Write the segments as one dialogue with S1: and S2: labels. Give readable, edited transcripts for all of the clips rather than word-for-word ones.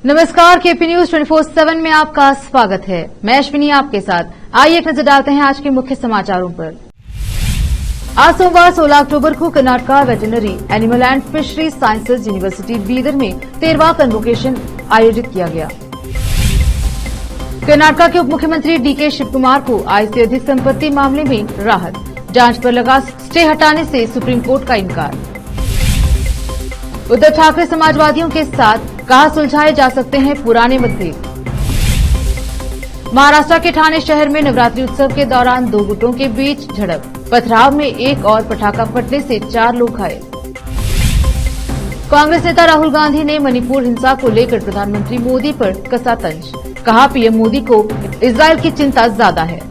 S1: नमस्कार, KP news 24/7 में आपका स्वागत है। मैं अश्विनी आपके साथ। आइए एक नजर डालते हैं आज के मुख्य समाचारों पर। आज सोमवार 16 अक्टूबर को Karnataka veterinary animal and fishery sciences university Bidar में 13वां कन्वोकेशन आयोजित किया गया। कर्नाटका के उप मुख्यमंत्री डीके शिव कुमार को आय से अधिक संपत्ति मामले में राहत, जांच पर लगा स्टे हटाने से सुप्रीम कोर्ट का इनकार। उद्धव ठाकरे समाजवादियों के साथ कहा सुलझाए जा सकते हैं पुराने मतभेद। महाराष्ट्र के ठाणे शहर में नवरात्रि उत्सव के दौरान दो गुटों के बीच झड़प, पथराव में एक और पटाखा फटने से 4 लोग घायल। कांग्रेस नेता राहुल गांधी ने मणिपुर हिंसा को लेकर प्रधानमंत्री मोदी पर कसा तंज, कहा पीएम मोदी को इजरायल की चिंता ज्यादा है।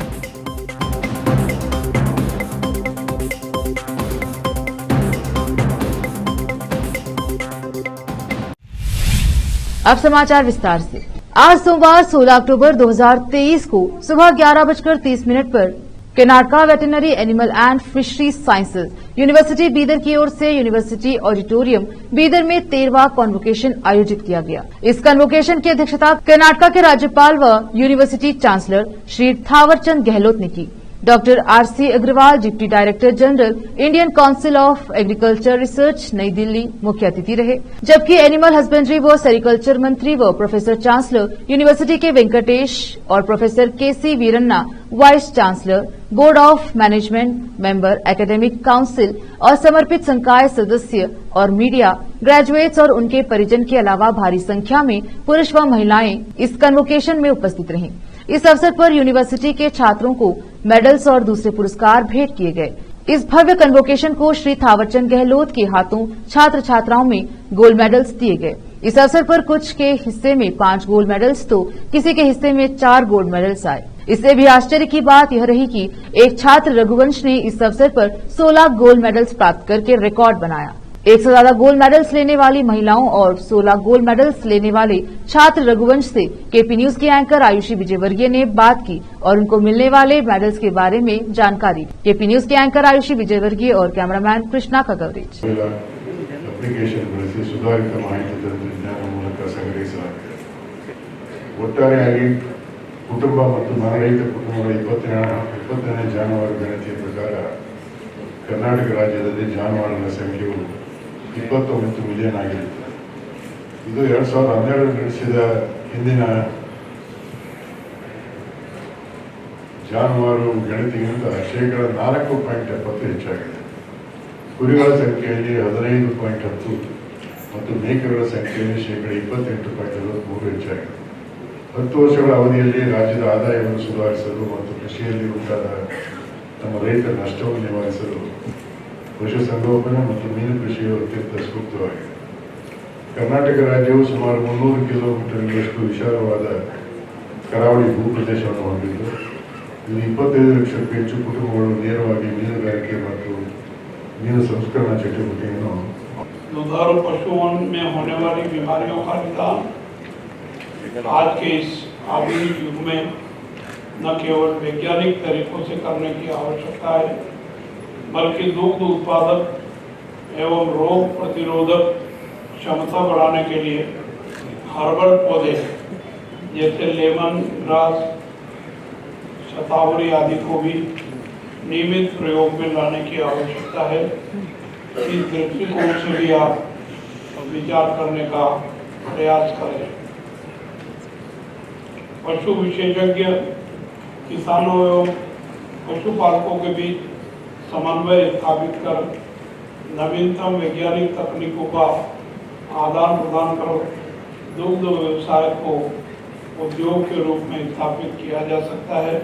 S1: अब समाचार विस्तार से। आज सोमवार 16 अक्टूबर 2023 को सुबह 11:30 पर Karnataka veterinary animal and fishery sciences university Bidar की ओर से यूनिवर्सिटी ऑडिटोरियम बीदर में 13वां कन्वोकेशन आयोजित किया गया। इस कन्वोकेशन की अध्यक्षता कर्नाटका के राज्यपाल व यूनिवर्सिटी चांसलर श्री थावरचंद गहलोत ने की। Doctor R C Agarwal, deputy director general, Indian council of agriculture research, New Delhi, मुख्य अतिथि रहे, जबकि एनिमल हस्बेंड्री व सेरिकल्चर मंत्री व प्रोफेसर चांसलर यूनिवर्सिटी के वेंकटेश और professor K C Veeranna, vice chancellor, board of management member, academic council और समर्पित संकाय सदस्य और मीडिया, ग्रेजुएट्स और उनके परिजन के अलावा भारी संख्या में पुरुष व महिलाएं इस कन्वोकेशन में उपस्थित रहीं। इस अवसर पर यूनिवर्सिटी के छात्रों को मेडल्स और दूसरे पुरस्कार भेंट किए गए। इस भव्य कन्वोकेशन को श्री थावरचंद गहलोत के हाथों छात्र छात्राओं में गोल्ड मेडल्स दिए गए। इस अवसर पर कुछ के हिस्से में 5 गोल्ड मेडल्स तो किसी के हिस्से में 4 गोल्ड मेडल्स आए। इससे भी आश्चर्य की बात यह रही कि एक छात्र रघुवंश ने इस अवसर पर 16 गोल्ड मेडल्स प्राप्त करके रिकॉर्ड बनाया। 1 से ज्यादा गोल्ड मेडल्स लेने वाली महिलाओं और 16 गोल्ड मेडल्स लेने वाले छात्र रघुवंश से केपी न्यूज की एंकर आयुषी विजयवर्गीय ने बात की और उनको मिलने वाले मेडल्स के बारे में जानकारी दी। केपी न्यूज की एंकर आयुषी विजयवर्गीय और कैमरामैन कृष्णा का कवरेज।
S2: ಕುಟುಂಬ ಮತ್ತು ಮನರಹಿತ ಕುಟುಂಬಗಳ 20ನೇ ಜಾನುವಾರು ಗಣತಿಯ ಪ್ರಕಾರ ಕರ್ನಾಟಕ ರಾಜ್ಯದಲ್ಲಿ ಜಾನುವಾರುಗಳ ಸಂಖ್ಯೆಯು 29 ಮಿಲಿಯನ್ ಆಗಿರುತ್ತದೆ. ಇದು 2012 ನಡೆಸಿದ ಹಿಂದಿನ ಜಾನುವಾರು ಗಣತಿಗಿಂತ ಶೇಕಡ 4.70 ಹೆಚ್ಚಾಗಿದೆ. ಕುರಿಗಳ ಸಂಖ್ಯೆಯಲ್ಲಿ 15.10 ಮತ್ತು ಮೇಕೆಗಳ ಸಂಖ್ಯೆಯಲ್ಲಿ ಶೇಕಡ 28.43 ಹೆಚ್ಚಾಗಿದೆ. 10 ವರ್ಷಗಳ ಅವಧಿಯಲ್ಲಿ ರಾಜ್ಯದ ಆದಾಯವನ್ನು ಸುಧಾರಿಸಲು ಮತ್ತು ಕೃಷಿಯಲ್ಲಿ ಉಂಟಾದ ನಮ್ಮ ರೈತರ ನಷ್ಟವನ್ನು ನಿವಾರಿಸಲು ಪಶುಸಂಗೋಪನೆ ಮತ್ತು ಮೀನು ಕೃಷಿಯು ಅತ್ಯಂತ ಸೂಕ್ತವಾಗಿದೆ. ಕರ್ನಾಟಕ ರಾಜ್ಯವು ಸುಮಾರು 300 ಕಿಲೋಮೀಟರ್ಗಳಷ್ಟು ವಿಶಾಲವಾದ ಕರಾವಳಿ ಭೂಪ್ರದೇಶವನ್ನು ಹೊಂದಿದ್ದು, ಇದು 25 ಲಕ್ಷಕ್ಕೂ ಹೆಚ್ಚು ಕುಟುಂಬಗಳು ನೇರವಾಗಿ ಮೀನುಗಾರಿಕೆ ಮತ್ತು ಮೀನು ಸಂಸ್ಕರಣಾ ಚಟುವಟಿಕೆಯನ್ನು
S3: दुधारू पशुओं में होने वाली बीमारियों का निदान आज के इस आधुनिक युग में न केवल वैज्ञानिक तरीकों से करने की आवश्यकता है, बल्कि दुग्ध उत्पादक एवं रोग प्रतिरोधक क्षमता बढ़ाने के लिए हर्बल पौधे जैसे लेमन ग्रास, शतावरी आदि को भी नियमित प्रयोग में लाने की आवश्यकता है। इस दृष्टिकोण से भी आप विचार करने का प्रयास करें। पशु विशेषज्ञ किसानों एवं पशुपालकों के बीच समन्वय स्थापित कर नवीनतम वैज्ञानिक तकनीकों का आदान प्रदान कर दुग्ध व्यवसाय को उद्योग के रूप में स्थापित किया जा सकता है।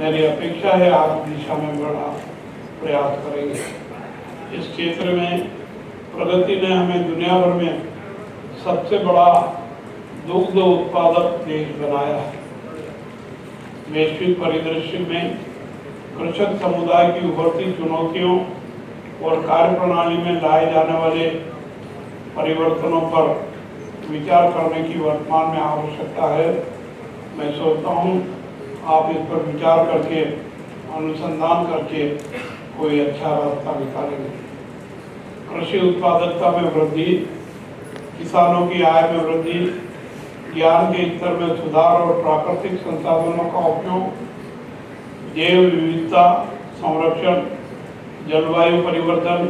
S3: मेरी अपेक्षा है आप दिशा में बड़ा प्रयास करेंगे। इस क्षेत्र में प्रगति ने हमें दुनिया भर में सबसे बड़ा दुग्ध उत्पादक देश बनाया है। वैश्विक परिदृश्य में कृषक समुदाय की उभरती चुनौतियों और कार्यप्रणाली में लाए जाने वाले परिवर्तनों पर विचार करने की वर्तमान में आवश्यकता है। मैं सोचता हूँ आप इस पर विचार करके अनुसंधान करके कोई अच्छा रास्ता निकालेंगे। कृषि उत्पादकता में वृद्धि, किसानों की आय में वृद्धि, ज्ञान के स्तर में सुधार और प्राकृतिक संसाधनों का उपयोग, जैव विविधता संरक्षण, जलवायु परिवर्तन,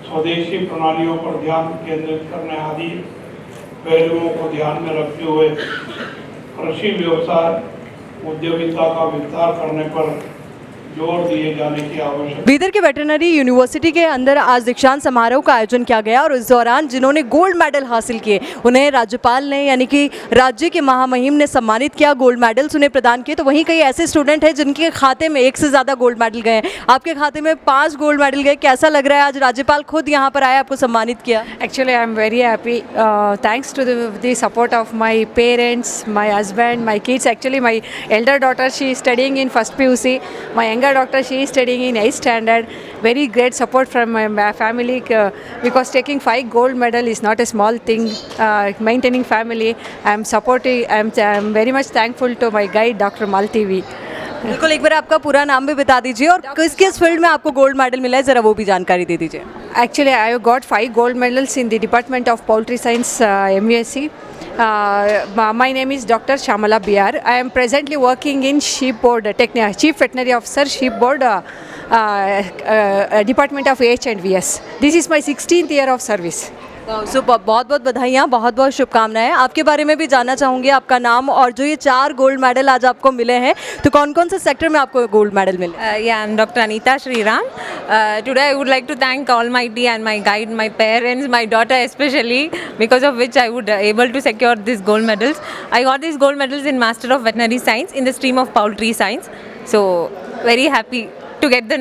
S3: स्वदेशी प्रणालियों पर ध्यान केंद्रित करने आदि पहलुओं को ध्यान में रखते हुए कृषि व्यवसाय उद्यमिता का विस्तार करने पर जोर दिए जाने की आवश्यकता।
S4: बीदर के वेटरनरी यूनिवर्सिटी के अंदर आज दीक्षांत समारोह का आयोजन किया गया और इस दौरान जिन्होंने गोल्ड मेडल हासिल किए उन्हें राज्यपाल ने यानी कि राज्य के महामहिम ने सम्मानित किया, गोल्ड मेडल्स उन्हें प्रदान किए। तो वहीं कई ऐसे स्टूडेंट हैं जिनके खाते में 1 से ज़्यादा गोल्ड मेडल गए हैं। आपके खाते में 5 गोल्ड मेडल गए, कैसा लग रहा है? आज राज्यपाल खुद यहाँ पर आए, आपको सम्मानित किया।
S5: Actually, I am very happy. Thanks to the support of my parents, my husband, my kids. Actually, my elder daughter, she is studying in first PUC. My younger daughter, she is studying in 8th standard. Very great support from my family because taking 5 gold medal is not a small thing. Maintaining family, I am supporting. I am very much thankful to my guide, Dr. Malti V.
S4: बिल्कुल, एक बार आपका पूरा नाम भी बता दीजिए और किस फील्ड में आपको गोल्ड मेडल मिला है, ज़रा वो भी जानकारी दे दीजिए।
S5: Actually, I have got 5 gold medals in the Department of Poultry Science MUSC. My name is Dr. Shamala BR. I am presently working in Sheep Board, Chief Veterinary Officer, Sheep Board, Department of AH&VS. This is my 16th year of service.
S4: सो बहुत बहुत बधाइयाँ, बहुत बहुत शुभकामनाएं। आपके बारे में भी जानना चाहूँगी, आपका नाम और जो ये 4 गोल्ड मेडल आज आपको मिले हैं, तो कौन कौन से सेक्टर में आपको गोल्ड मेडल मिले?
S6: Yeah, I'm Dr. Anita Sriram. Today I would like to thank Almighty and my guide, my parents, my daughter especially, because of which I would able to secure these gold medals. I got these gold medals in Master of Veterinary Science in the stream of Poultry Science. So very happy to get the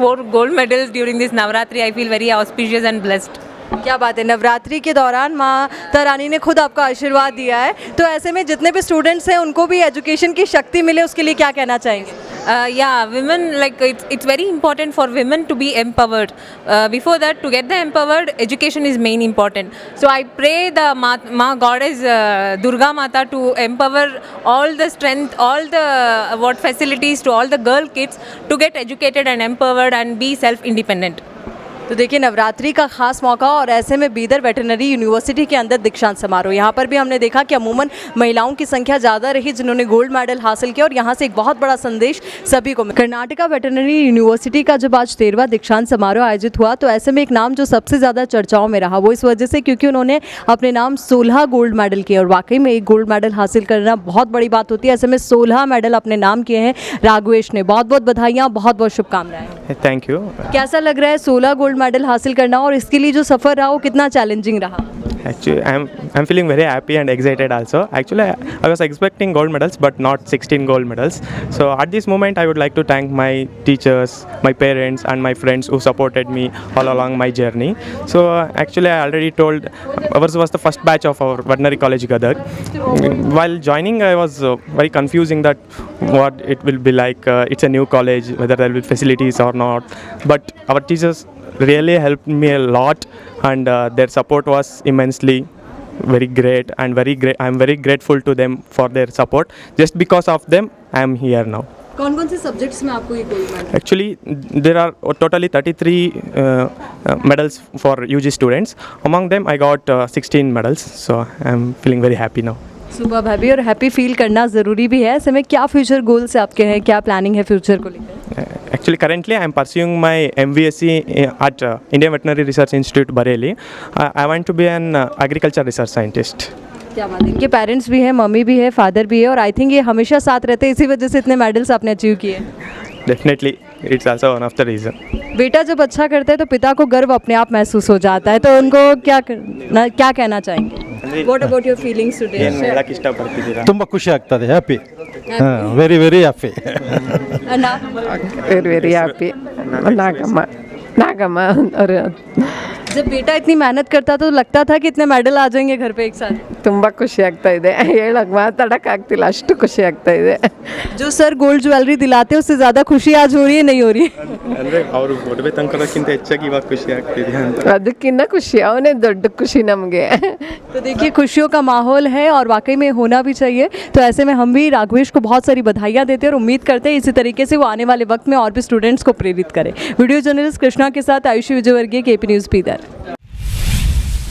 S6: 4 gold medals during this Navratri. I feel very auspicious and blessed.
S4: क्या बात है, नवरात्रि के दौरान माता रानी ने खुद आपका आशीर्वाद दिया है, तो ऐसे में जितने भी स्टूडेंट्स हैं उनको भी एजुकेशन की शक्ति मिले, उसके लिए क्या कहना चाहेंगे?
S6: Yeah, women, like it's very important for women to be empowered. Before that, to get the empowered, education is main important. So I pray the Ma Goddess Durga Mata to empower all the strength, all the facilities to all the girl kids to get educated and empowered and be self-independent.
S4: तो देखिए, नवरात्रि का खास मौका और ऐसे में Bidar veterinary university के अंदर दीक्षांत समारोह, यहाँ पर भी हमने देखा कि अमूमन महिलाओं की संख्या ज़्यादा रही जिन्होंने गोल्ड मेडल हासिल किया और यहाँ से एक बहुत बड़ा संदेश सभी को। कर्नाटका वेटरनरी यूनिवर्सिटी का जब आज 13वां दीक्षांत समारोह आयोजित हुआ, तो ऐसे में एक नाम जो सबसे ज़्यादा चर्चाओं में रहा, वो इस वजह से क्योंकि उन्होंने अपने नाम 16 गोल्ड मेडल किए और वाकई में एक गोल्ड मेडल हासिल करना बहुत बड़ी बात होती है। ऐसे में 16 मेडल अपने नाम किए हैं राघवेश ने। बहुत बहुत बधाइयाँ, बहुत बहुत शुभकामनाएं।
S7: Thank you.
S4: कैसा लग रहा है 16 गोल्ड मेडल हासिल करना और इसके लिए जो सफ़र रहा वो कितना चैलेंजिंग रहा?
S7: Actually, I'm feeling very happy and excited also. Actually, I was expecting gold medals, but not 16 gold medals. So at this moment, I would like to thank my teachers, my parents, and my friends who supported me all along my journey. So actually, I already told ours was the first batch of our veterinary college Gadag. While joining, I was very confusing that what it will be like. It's a new college, whether there will be facilities or not. But our teachers really helped me a lot, and their support was immensely very great, and I'm very grateful to them for their support. Just because of them, I am here now.
S4: कौन कौन से subjects में आपको ये gold medal?
S7: Actually, there are totally 33 medals for UG students. Among them, I got 16 medals, so I'm feeling very happy now.
S4: सुबह happy और happy feel करना ज़रूरी भी है। ऐसे में क्या फ्यूचर गोल्स आपके हैं, क्या प्लानिंग है फ्यूचर को लेकर?
S7: Actually, currently I am pursuing my MVSc at Indian Veterinary Research Institute, Bareilly. I want to be an agriculture research scientist.
S4: क्या बात है, इनके पेरेंट्स भी हैं, मम्मी भी है, फादर भी है और आई थिंक ये हमेशा साथ रहते हैं, इसी वजह से इतने मेडल्स आपने अचीव किए।
S7: Definitely, it's also one of the reason.
S4: बेटा जब अच्छा करता है तो पिता को गर्व अपने आप महसूस हो जाता है, तो उनको क्या कहना चाहेंगे? What about your feelings today?
S7: ಹೇಳಕ್ಕೆ ಇಷ್ಟಪಡ್ತಿದ್ದೀರಾ?
S8: ತುಂಬ ಖುಷಿ ಆಗ್ತದೆ, happy, very very happy,
S5: Very happy. Nagamma और
S4: जब बेटा इतनी मेहनत करता तो लगता था कि इतने मेडल आ जाएंगे घर पे एक साथ?
S5: ತುಂಬ ಖುಷಿ ಆಗ್ತಾ ಇದೆ, ಹೇಳಕ್ಕೆ ಮಾತಾಡೋಕ್ಕಾಗ್ತಿಲ್ಲ, ಅಷ್ಟು ಖುಷಿ ಆಗ್ತಾ ಇದೆ।
S4: जो सर गोल्ड ज्वेलरी दिलाते हैं उससे ज़्यादा खुशी आज हो रही है, नहीं हो रही?
S7: ಅಂದರೆ ಅವರು ಒಡವೆ ತಂಕೊಳಕ್ಕಿಂತ ಹೆಚ್ಚಾಗಿ ಇವಾಗ ಖುಷಿ ಆಗ್ತಿದೆ ಅಂತ।
S5: ಅದಕ್ಕಿಂತ ಖುಷಿ, ಅವನೇ ದೊಡ್ಡ ಖುಷಿ ನಮಗೆ।
S4: तो देखिए, खुशियों का माहौल है और वाकई में होना भी चाहिए। तो ऐसे में हम भी राघवेश को बहुत सारी बधाइयाँ देते हैं और उम्मीद करते हैं इसी तरीके से वो आने वाले वक्त में और भी स्टूडेंट्स को प्रेरित करें। वीडियो जर्नलिस्ट कृष्णा के साथ Ayushi Vijayvargiya, KP news Bidar.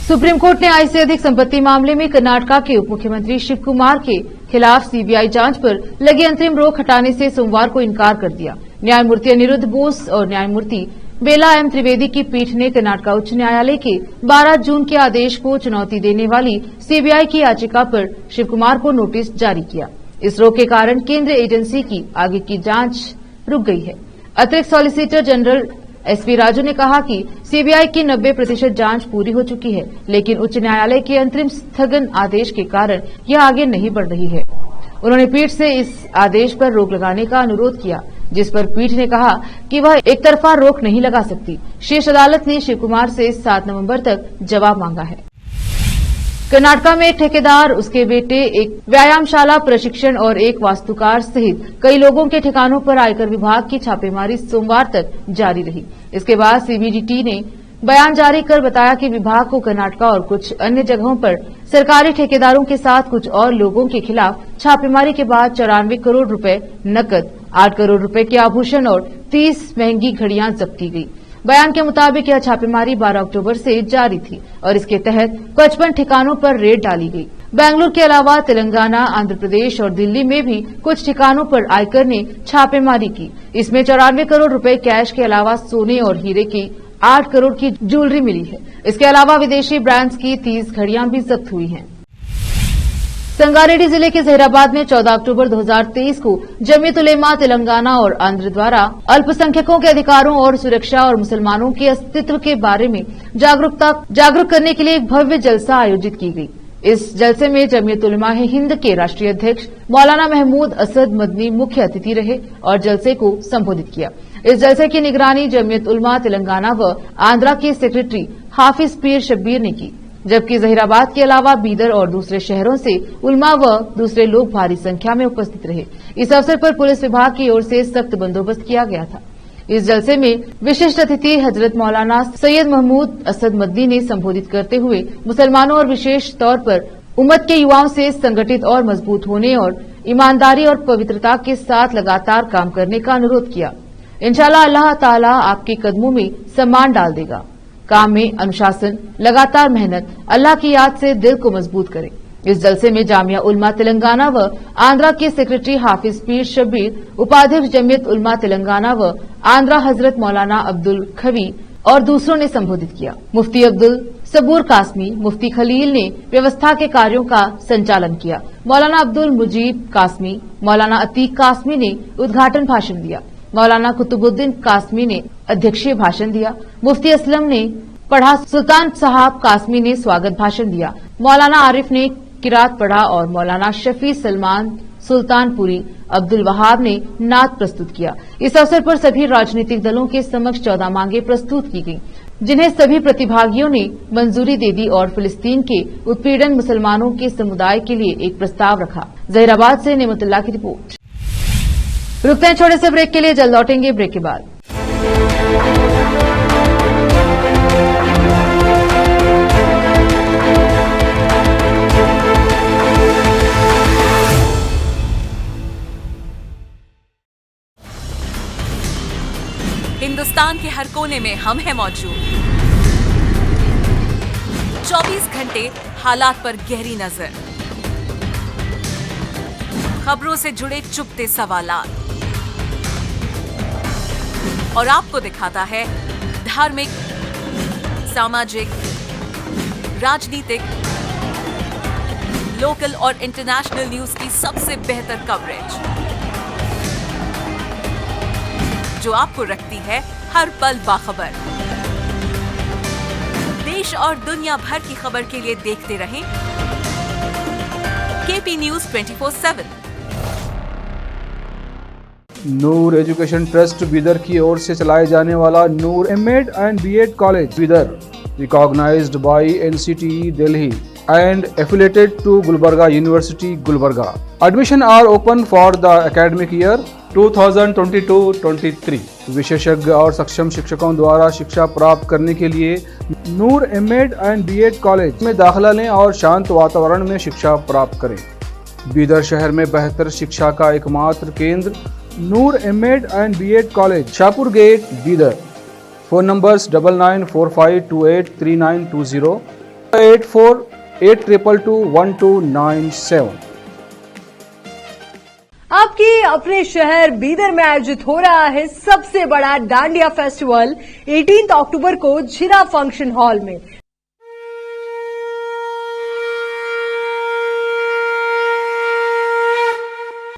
S1: Supreme court ने आय से अधिक संपत्ति मामले में कर्नाटक के उप मुख्यमंत्री शिव कुमार के खिलाफ सीबीआई जांच पर लगी अंतरिम रोक हटाने से सोमवार को इनकार कर दिया। न्यायमूर्ति अनिरुद्ध बोस और न्यायमूर्ति बेला एम त्रिवेदी की पीठ ने कर्नाटक उच्च न्यायालय के 12 जून के आदेश को चुनौती देने वाली सीबीआई की याचिका पर शिव कुमार को नोटिस जारी किया। इस रोक के कारण केंद्रीय एजेंसी की आगे की जांच रुक गई है। अतिरिक्त सॉलिसिटर जनरल एसपी राजू ने कहा कि सीबीआई की 90% जांच पूरी हो चुकी है, लेकिन उच्च न्यायालय के अंतरिम स्थगन आदेश के कारण यह आगे नहीं बढ़ रही है। उन्होंने पीठ से इस आदेश पर रोक लगाने का अनुरोध किया, जिस पर पीठ ने कहा कि वह एक तरफा रोक नहीं लगा सकती। शीर्ष अदालत ने शिव कुमार से 7 नवंबर तक जवाब मांगा है। कर्नाटक में एक ठेकेदार, उसके बेटे, एक व्यायामशाला प्रशिक्षण और एक वास्तुकार सहित कई लोगों के ठिकानों पर आयकर विभाग की छापेमारी सोमवार तक जारी रही। इसके बाद सीबीडीटी ने बयान जारी कर बताया कि विभाग को कर्नाटक और कुछ अन्य जगहों पर सरकारी ठेकेदारों के साथ कुछ और लोगों के खिलाफ छापेमारी के बाद 94 करोड़ रुपए नकद, 8 करोड़ रुपए के आभूषण और 30 महंगी घड़ियां जब्त की गई। बयान के मुताबिक यह छापेमारी 12 अक्टूबर से जारी थी और इसके तहत 55 ठिकानों पर रेड डाली गई। बेंगलुरु के अलावा तेलंगाना, आंध्र प्रदेश और दिल्ली में भी कुछ ठिकानों पर आयकर ने छापेमारी की। इसमें 94 करोड़ रुपए कैश के अलावा सोने और हीरे की 8 करोड़ की ज्वेलरी मिली है। इसके अलावा विदेशी ब्रांड्स की 30 घड़ियां भी जब्त हुई हैं। संगारेड्डी जिले के जहीराबाद में 14 अक्टूबर 2023 को जमीयत उलेमा तेलंगाना और आंध्र द्वारा अल्पसंख्यकों के अधिकारों और सुरक्षा और मुसलमानों के अस्तित्व के बारे में जागरूक करने के लिए एक भव्य जलसा आयोजित की गई। इस जलसे में जमीयत उलेमा हिंद के राष्ट्रीय अध्यक्ष मौलाना महमूद असद मदनी मुख्य अतिथि रहे और जलसे को संबोधित किया। इस जलसे की निगरानी जमीयत उलेमा तेलंगाना व आंध्रा के सेक्रेटरी हाफिज पीर शब्बीर ने की, जबकि जहीराबाद के अलावा बीदर और दूसरे शहरों से उलमा व दूसरे लोग भारी संख्या में उपस्थित रहे। इस अवसर पर पुलिस विभाग की ओर से सख्त बंदोबस्त किया गया था। इस जलसे में विशिष्ट अतिथि हजरत मौलाना सैयद महमूद असद मदनी ने संबोधित करते हुए मुसलमानों और विशेष तौर पर उम्मत के युवाओं से संगठित और मजबूत होने और ईमानदारी और पवित्रता के साथ लगातार काम करने का अनुरोध किया। इंशाअल्लाह अल्लाह ताला आपके कदमों में सम्मान डाल देगा। काम में अनुशासन, लगातार मेहनत, अल्लाह की याद से दिल को मजबूत करें। इस जलसे में जामिया उलमा तेलंगाना व आंध्रा के सेक्रेटरी हाफिज पीर शब्बीर, उपाध्यक्ष जमीयत उलमा तेलंगाना व आंध्रा हजरत मौलाना अब्दुल खवी और दूसरों ने संबोधित किया। मुफ्ती अब्दुल सबूर कासमी, मुफ्ती खलील ने व्यवस्था के कार्यों का संचालन किया। मौलाना अब्दुल मुजीब कासमी, मौलाना अतीक कासमी ने उद्घाटन भाषण दिया। मौलाना कुतुबुद्दीन कासमी ने अध्यक्षीय भाषण दिया। मुफ्ती असलम ने पढ़ा। सुल्तान साहब कासमी ने स्वागत भाषण दिया। मौलाना आरिफ ने किरात पढ़ा और मौलाना शफी सलमान सुल्तानपुरी अब्दुल वहाब ने नात प्रस्तुत किया। इस अवसर पर सभी राजनीतिक दलों के समक्ष 14 मांगे प्रस्तुत की गईं, जिन्हें सभी प्रतिभागियों ने मंजूरी दे दी और फिलिस्तीन के उत्पीड़न मुसलमानों के समुदाय के लिए एक प्रस्ताव रखा। जहीराबाद से नेमतुल्ला की रिपोर्ट। रुकते हैं छोटे से ब्रेक के लिए, जल्द लौटेंगे ब्रेक के बाद।
S9: हिंदुस्तान के हर कोने में हम हैं मौजूद। 24 घंटे हालात पर गहरी नजर, खबरों से जुड़े चुपते सवालात और आपको दिखाता है धार्मिक, सामाजिक, राजनीतिक, लोकल और इंटरनेशनल न्यूज की सबसे बेहतर कवरेज, जो आपको रखती है हर पल बाखबर। देश और दुनिया भर की खबर के लिए देखते रहें KP news 24/7।
S10: Noor education trust Bidar की ओर से चलाए जाने वाला Noor MEd and BEd college Bidar, recognised by NCTE Delhi and affiliated to Gulbarga University, Gulbarga. Admission are open for the academic year 2022-23. विशेषज्ञ और सक्षम शिक्षकों द्वारा शिक्षा प्राप्त करने के लिए नूर एमएड एंड बीएड कॉलेज में दाखिला लें और शांत वातावरण में शिक्षा प्राप्त करें। बीदर शहर में बेहतर शिक्षा का एकमात्र केंद्र Noor MEd and BEd college, Shahpur gate, Bidar. Phone numbers 9945283920 8482221297।
S11: आपके अपने शहर बीदर में आयोजित हो रहा है सबसे बड़ा डांडिया फेस्टिवल 18 अक्टूबर को झिरा फंक्शन हॉल में।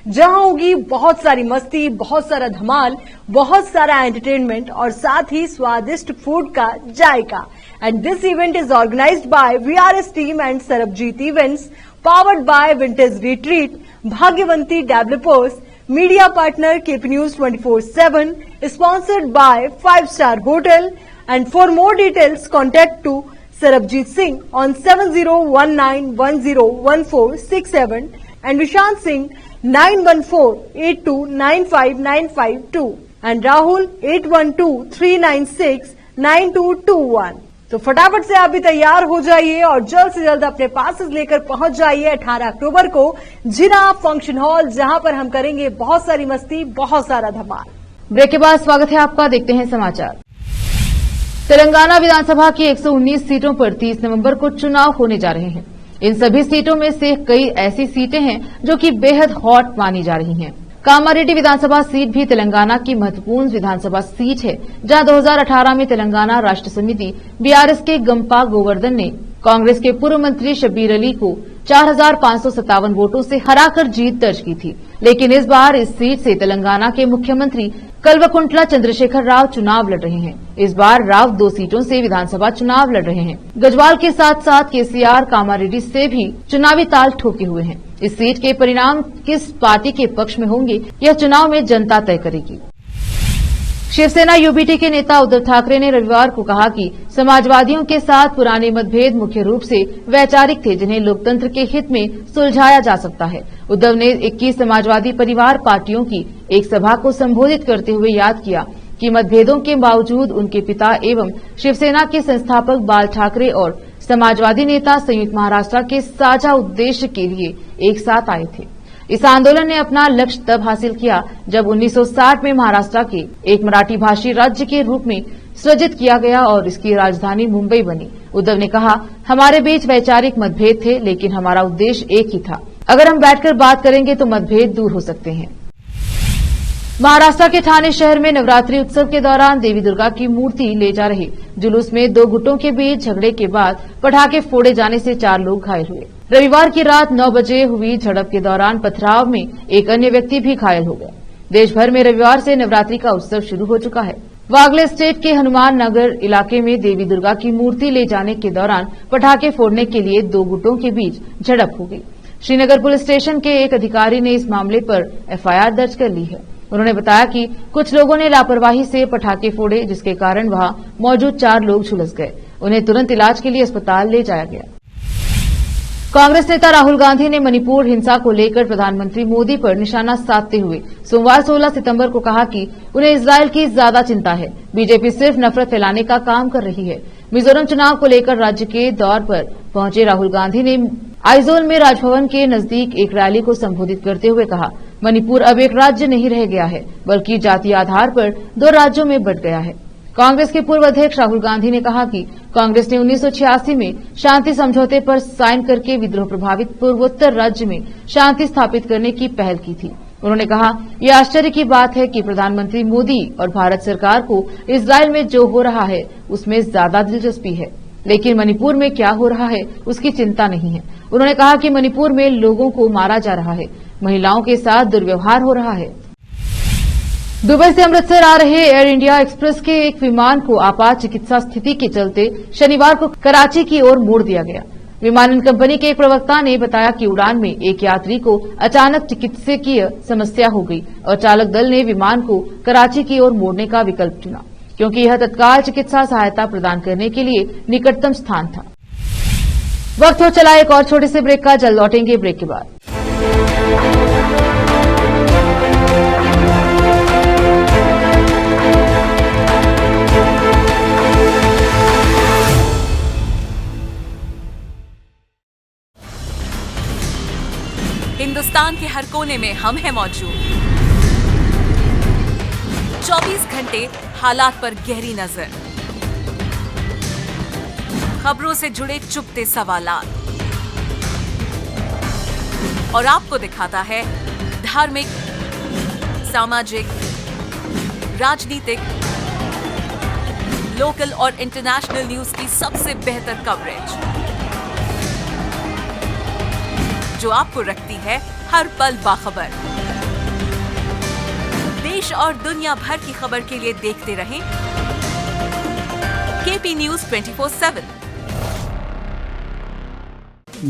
S11: जहां होगी बहुत सारी मस्ती, बहुत सारा धमाल, बहुत सारा एंटरटेनमेंट और साथ ही स्वादिष्ट फूड का जायका। And this event is organised by VRS team and Sarabjit events, powered by vintage retreat, Bhagyavanti developers, media partner KP News 24/7, sponsored by 5-star hotel. And for more details, contact to Sarabjit Singh on 7019101467 and Vishant Singh 9148295952 and Rahul 8123969221। तो फटाफट से आप भी तैयार हो जाइए और जल्द से जल्द अपने पासेस लेकर पहुंच जाइए 18 अक्टूबर को झिरा फंक्शन हॉल, जहां पर हम करेंगे बहुत सारी मस्ती, बहुत सारा धमाल।
S1: ब्रेक के बाद स्वागत है आपका, देखते हैं समाचार। तेलंगाना विधानसभा की 119 सीटों पर 30 नवंबर को चुनाव होने जा रहे हैं। इन सभी सीटों में से कई ऐसी सीटें हैं जो कि बेहद हॉट मानी जा रही हैं। कामारेड्डी विधानसभा सीट भी तेलंगाना की महत्वपूर्ण विधानसभा सीट है, जहां 2018 में तेलंगाना राष्ट्र समिति BRS के गंपा गोवर्धन ने कांग्रेस के पूर्व मंत्री शब्बीर अली को 4557 वोटों से हराकर जीत दर्ज की थी। लेकिन इस बार इस सीट से तेलंगाना के मुख्यमंत्री कल्वकुंटला चंद्रशेखर राव चुनाव लड़ रहे हैं। इस बार राव 2 सीटों से विधानसभा चुनाव लड़ रहे हैं। गजवाल के साथ साथ KCR कामारेड्डी से भी चुनावी ताल ठोके हुए हैं। इस सीट के परिणाम किस पार्टी के पक्ष में होंगे, यह चुनाव में जनता तय करेगी। शिवसेना UBT के नेता उद्धव ठाकरे ने रविवार को कहा कि समाजवादियों के साथ पुराने मतभेद मुख्य रूप से वैचारिक थे, जिन्हें लोकतंत्र के हित में सुलझाया जा सकता है। उद्धव ने 21 समाजवादी परिवार पार्टियों की एक सभा को संबोधित करते हुए याद किया कि मतभेदों के बावजूद उनके पिता एवं शिवसेना के संस्थापक बाल ठाकरे और समाजवादी नेता संयुक्त महाराष्ट्र के साझा उद्देश्य के लिए एक साथ आए थे। इस आंदोलन ने अपना लक्ष्य तब हासिल किया जब 1960 में महाराष्ट्र के एक मराठी भाषी राज्य के रूप में सृजित किया गया और इसकी राजधानी मुंबई बनी। उद्धव ने कहा, हमारे बीच वैचारिक मतभेद थे, लेकिन हमारा उद्देश्य एक ही था। अगर हम बैठकर बात करेंगे तो मतभेद दूर हो सकते हैं। महाराष्ट्र के ठाणे शहर में नवरात्रि उत्सव के दौरान देवी दुर्गा की मूर्ति ले जा रहे जुलूस में 2 गुटों के बीच झगड़े के बाद पटाखे फोड़े जाने से 4 लोग घायल हुए। रविवार की रात 9 बजे हुई झड़प के दौरान पथराव में एक अन्य व्यक्ति भी घायल हो गया। देश भर में रविवार से नवरात्रि का उत्सव शुरू हो चुका है। वागले स्टेट के हनुमान नगर इलाके में देवी दुर्गा की मूर्ति ले जाने के दौरान पटाखे फोड़ने के लिए 2 गुटों के बीच झड़प हो गई। श्रीनगर पुलिस स्टेशन के एक अधिकारी ने इस मामले पर FIR दर्ज कर ली है। उन्होंने बताया कि कुछ लोगों ने लापरवाही से पटाखे फोड़े, जिसके कारण वहां मौजूद 4 लोग झुलस गए। उन्हें तुरंत इलाज के लिए अस्पताल ले जाया गया। कांग्रेस नेता राहुल गांधी ने मणिपुर हिंसा को लेकर प्रधानमंत्री मोदी पर निशाना साधते हुए सोमवार 16 सितंबर को कहा कि उन्हें इजरायल की ज्यादा चिंता है। बीजेपी सिर्फ नफरत फैलाने का काम कर रही है। मिजोरम चुनाव को लेकर राज्य के दौर पर पहुंचे राहुल गांधी ने आइजोल में राजभवन के नजदीक एक रैली को संबोधित करते हुए कहा, मणिपुर अब एक राज्य नहीं रह गया है, बल्कि जातीय आधार पर 2 राज्यों में बंट गया है। कांग्रेस के पूर्व अध्यक्ष राहुल गांधी ने कहा कि कांग्रेस ने 1986 में शांति समझौते पर साइन करके विद्रोह प्रभावित पूर्वोत्तर राज्य में शांति स्थापित करने की पहल की थी। उन्होंने कहा, यह आश्चर्य की बात है कि प्रधानमंत्री मोदी और भारत सरकार को इजरायल में जो हो रहा है उसमें ज्यादा दिलचस्पी है, लेकिन मणिपुर में क्या हो रहा है उसकी चिंता नहीं है। उन्होंने कहा कि मणिपुर में लोगों को मारा जा रहा है, महिलाओं के साथ दुर्व्यवहार हो रहा है। दुबई से अमृतसर आ रहे एयर इंडिया एक्सप्रेस के एक विमान को आपात चिकित्सा स्थिति के चलते शनिवार को कराची की ओर मोड़ दिया गया। विमानन कंपनी के एक प्रवक्ता ने बताया कि उड़ान में एक यात्री को अचानक चिकित्सकीय समस्या हो गई और चालक दल ने विमान को कराची की ओर मोड़ने का विकल्प चुना, क्योंकि यह तत्काल चिकित्सा सहायता प्रदान करने के लिए निकटतम स्थान था। वक्त हो चला एक और छोटे से ब्रेक का, जल्द लौटेंगे ब्रेक के बाद।
S9: हिंदुस्तान के हर कोने में हम हैं मौजूद। 24 घंटे हालात पर गहरी नजर, खबरों से जुड़े चुपते सवालात और आपको दिखाता है धार्मिक, सामाजिक, राजनीतिक, लोकल और इंटरनेशनल न्यूज की सबसे बेहतर कवरेज जो आपको रखती है हर पल बाखबर। देश और दुनिया भर की खबर के लिए देखते रहें KP news 24/7।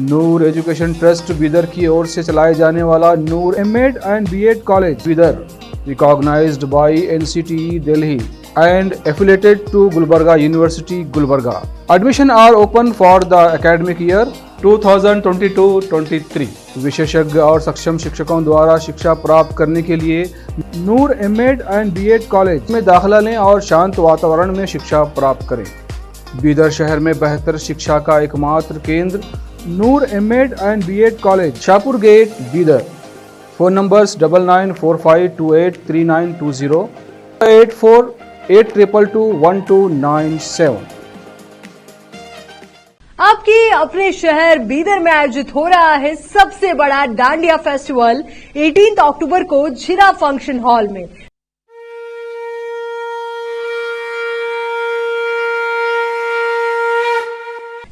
S10: Noor education trust Bidar की ओर से चलाए जाने वाला Noor MEd and BEd college Bidar, recognised by NCTE Delhi and affiliated to Gulbarga University, Gulbarga. Admission are open for the academic year 2022-23. विशेषज्ञ और सक्षम शिक्षकों द्वारा शिक्षा प्राप्त करने के लिए नूर एमएड एंड बीएड कॉलेज में दाखिला लें और शांत वातावरण में शिक्षा प्राप्त करें। बीदर शहर में बेहतर शिक्षा का एकमात्र केंद्र Noor MEd and BEd college, Shahpur gate, Bidar. Phone numbers 9945283920, 8482221297।
S11: आपके अपने शहर बीदर में आयोजित हो रहा है सबसे बड़ा डांडिया फेस्टिवल 18 अक्टूबर को झिरा फंक्शन हॉल में।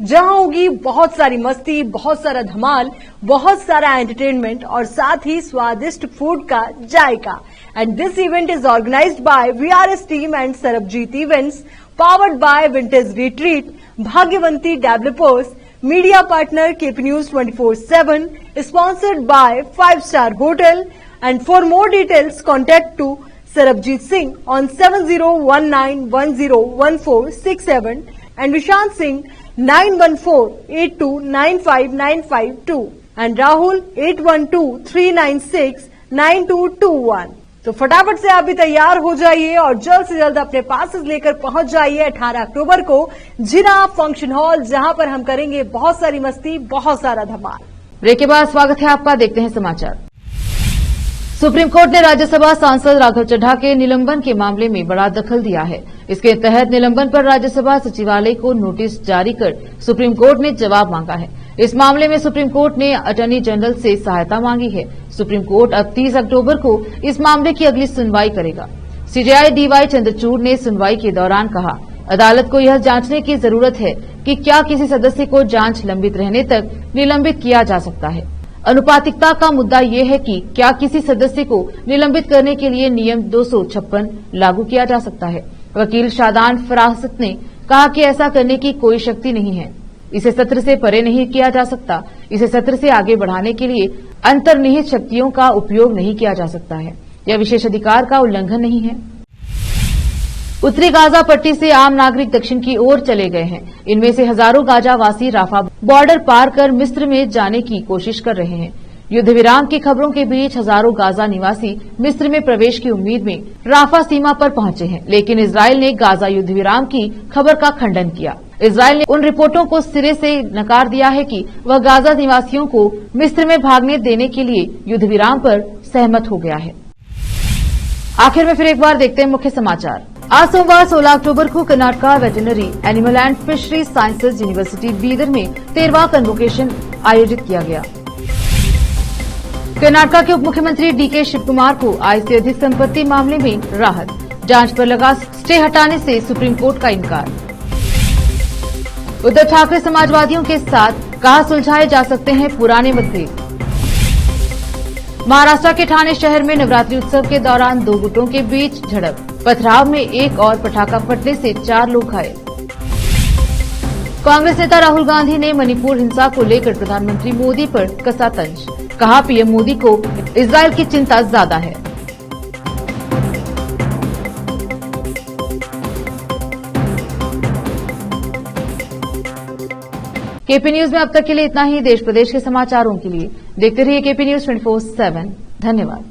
S11: जहां होगी बहुत सारी मस्ती, बहुत सारा धमाल, बहुत सारा एंटरटेनमेंट और साथ ही स्वादिष्ट फूड का जायका। And this event is organised by VRS team and Sarabjit events, powered by vintage retreat, Bhagyavanti developers, media partner KP news 24/7, sponsored by 5-star hotel. And for more details contact to Sarabjit Singh on 7019101467 and Vishant Singh 9148295952 and Rahul 8123969221। तो फटाफट से आप भी तैयार हो जाइए और जल्द से जल्द अपने पासेस लेकर पहुंच जाइए 18 अक्टूबर को झिरा फंक्शन हॉल, जहां पर हम करेंगे बहुत सारी मस्ती, बहुत सारा धमाल।
S1: ब्रेक के बाद स्वागत है आपका, देखते हैं समाचार। सुप्रीम कोर्ट ने राज्यसभा सांसद राघव चड्ढा के निलंबन के मामले में बड़ा दखल दिया है। इसके तहत निलंबन पर राज्यसभा सचिवालय को नोटिस जारी कर सुप्रीम कोर्ट ने जवाब मांगा है। इस मामले में सुप्रीम कोर्ट ने अटॉर्नी जनरल से सहायता मांगी है। सुप्रीम कोर्ट अब 30 अक्टूबर को इस मामले की अगली सुनवाई करेगा। सीजेआई डीवाई चंद्रचूड़ ने सुनवाई के दौरान कहा, अदालत को यह जांचने की जरूरत है कि क्या किसी सदस्य को जांच लंबित रहने तक निलंबित किया जा सकता है। अनुपातिकता का मुद्दा ये है कि क्या किसी सदस्य को निलंबित करने के लिए नियम 256 लागू किया जा सकता है। वकील शादान फरासत ने कहा कि ऐसा करने की कोई शक्ति नहीं है। इसे सत्र से परे नहीं किया जा सकता। इसे सत्र से आगे बढ़ाने के लिए अंतर्निहित शक्तियों का उपयोग नहीं किया जा सकता है। यह विशेष अधिकार का उल्लंघन नहीं है। उत्तरी गाजा पट्टी से आम नागरिक दक्षिण की ओर चले गए हैं। इनमें से हजारों गाजावासी राफा बॉर्डर पार कर मिस्र में जाने की कोशिश कर रहे हैं। युद्ध विराम की खबरों के बीच हजारों गाजा निवासी मिस्र में प्रवेश की उम्मीद में राफा सीमा पर पहुंचे हैं, लेकिन इजरायल ने गाजा युद्ध विराम की खबर का खंडन किया। इजरायल ने उन रिपोर्टों को सिरे से नकार दिया है कि वह गाजा निवासियों को मिस्र में भागने देने के लिए युद्ध विराम पर सहमत हो गया है। आखिर में फिर एक बार देखते हैं मुख्य समाचार। आज सोमवार 16 अक्टूबर को Karnataka veterinary animal and fishery sciences university Bidar में 13वां कन्वोकेशन आयोजित किया गया। कर्नाटका के उप मुख्यमंत्री डीके शिव कुमार को आय से अधिक संपत्ति मामले में राहत। जांच पर लगा स्टे हटाने से सुप्रीम कोर्ट का इनकार। उद्धव ठाकरे समाजवादियों के साथ कहा सुलझाए जा सकते हैं पुराने मतभेद। महाराष्ट्र के ठाणे शहर में नवरात्रि उत्सव के दौरान दो गुटों के बीच झड़प। पथराव में एक और पटाखा फटने से 4 लोग घायल। कांग्रेस नेता राहुल गांधी ने मणिपुर हिंसा को लेकर प्रधानमंत्री मोदी पर कसा तंज। कहा पीएम मोदी को इजरायल की चिंता ज्यादा है। केपी न्यूज में अब तक के लिए इतना ही। देश प्रदेश के समाचारों के लिए देखते रहिए केपी न्यूज 24/7। धन्यवाद।